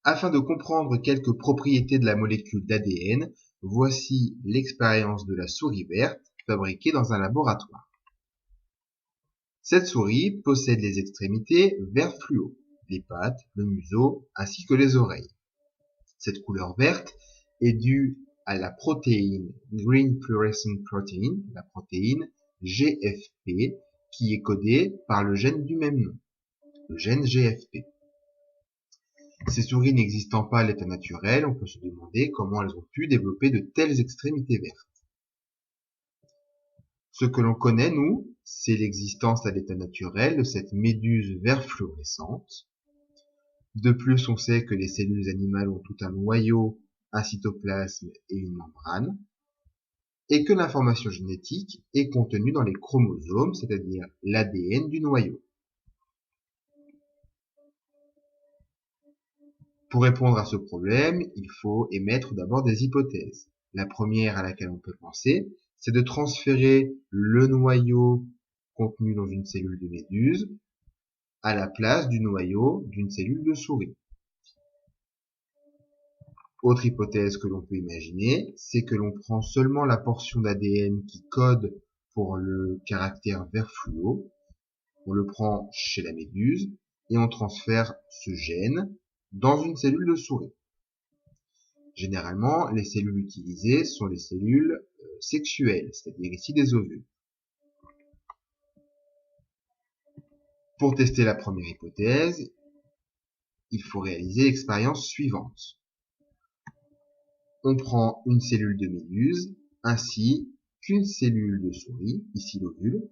Afin de comprendre quelques propriétés de la molécule d'ADN, voici l'expérience de la souris verte fabriquée dans un laboratoire. Cette souris possède les extrémités vert fluo, les pattes, le museau ainsi que les oreilles. Cette couleur verte est due à la protéine Green Fluorescent Protein, la protéine GFP, qui est codée par le gène du même nom, le gène GFP. Ces souris n'existant pas à l'état naturel, on peut se demander comment elles ont pu développer de telles extrémités vertes. Ce que l'on connaît, nous, c'est l'existence à l'état naturel de cette méduse vert fluorescente. De plus, on sait que les cellules animales ont tout un noyau, un cytoplasme et une membrane, et que l'information génétique est contenue dans les chromosomes, c'est-à-dire l'ADN du noyau. Pour répondre à ce problème, il faut émettre d'abord des hypothèses. La première à laquelle on peut penser, c'est de transférer le noyau contenu dans une cellule de méduse à la place du noyau d'une cellule de souris. Autre hypothèse que l'on peut imaginer, c'est que l'on prend seulement la portion d'ADN qui code pour le caractère vert fluo, on le prend chez la méduse et on transfère ce gène dans une cellule de souris. Généralement, les cellules utilisées sont les cellules sexuelles, c'est-à-dire ici des ovules. Pour tester la première hypothèse, il faut réaliser l'expérience suivante. On prend une cellule de méduse ainsi qu'une cellule de souris, ici l'ovule,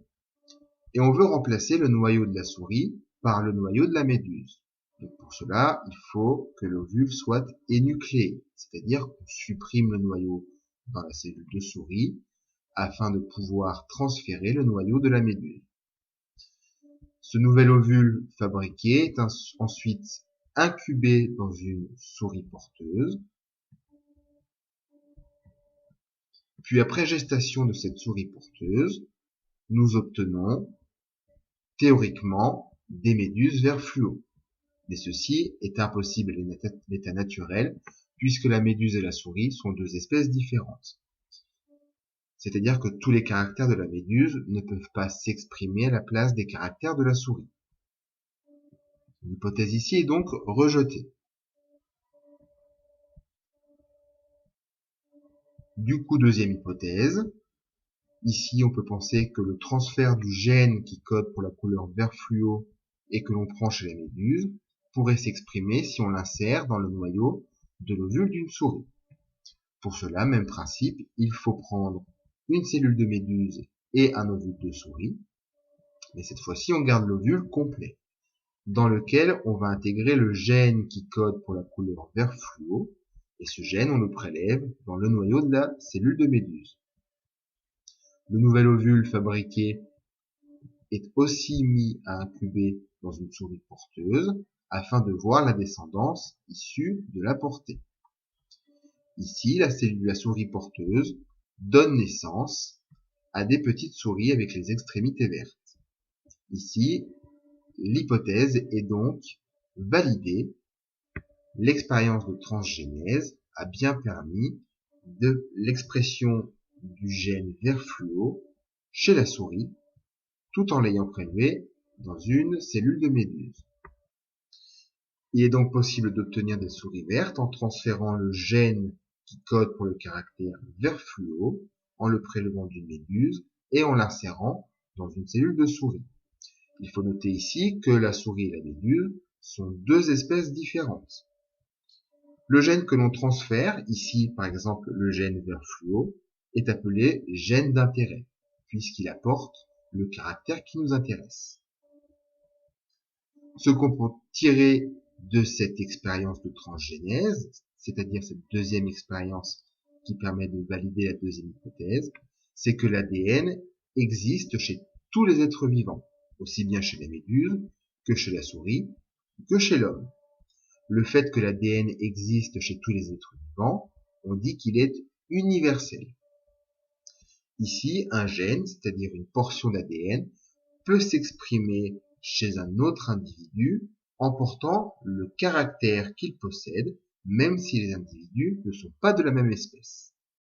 et on veut remplacer le noyau de la souris par le noyau de la méduse. Donc pour cela, il faut que l'ovule soit énucléé, c'est-à-dire qu'on supprime le noyau dans la cellule de souris afin de pouvoir transférer le noyau de la méduse. Ce nouvel ovule fabriqué est ensuite incubé dans une souris porteuse. Puis après gestation de cette souris porteuse, nous obtenons théoriquement des méduses vert fluo. Mais ceci est impossible à l'état naturel puisque la méduse et la souris sont deux espèces différentes. C'est-à-dire que tous les caractères de la méduse ne peuvent pas s'exprimer à la place des caractères de la souris. L'hypothèse ici est donc rejetée. Du coup, deuxième hypothèse. Ici, on peut penser que le transfert du gène qui code pour la couleur vert fluo et que l'on prend chez la méduse pourrait s'exprimer si on l'insère dans le noyau de l'ovule d'une souris. Pour cela, même principe, il faut prendre une cellule de méduse et un ovule de souris, mais cette fois-ci, on garde l'ovule complet, dans lequel on va intégrer le gène qui code pour la couleur vert fluo, et ce gène, on le prélève dans le noyau de la cellule de méduse. Le nouvel ovule fabriqué est aussi mis à incuber dans une souris porteuse afin de voir la descendance issue de la portée. Ici, la cellule de la souris porteuse donne naissance à des petites souris avec les extrémités vertes. Ici, l'hypothèse est donc validée. L'expérience de transgénèse a bien permis de l'expression du gène vert fluo chez la souris, tout en l'ayant prélevé dans une cellule de méduse. Il est donc possible d'obtenir des souris vertes en transférant le gène qui code pour le caractère vert fluo, en le prélevant d'une méduse et en l'insérant dans une cellule de souris. Il faut noter ici que la souris et la méduse sont deux espèces différentes. Le gène que l'on transfère, ici par exemple le gène vert fluo, est appelé gène d'intérêt, puisqu'il apporte le caractère qui nous intéresse. Ce qu'on peut tirer de cette expérience de transgénèse, c'est-à-dire cette deuxième expérience qui permet de valider la deuxième hypothèse, c'est que l'ADN existe chez tous les êtres vivants, aussi bien chez la méduse que chez la souris que chez l'homme. Le fait que l'ADN existe chez tous les êtres vivants, on dit qu'il est universel. Ici, un gène, c'est-à-dire une portion d'ADN, peut s'exprimer chez un autre individu en portant le caractère qu'il possède, même si les individus ne sont pas de la même espèce.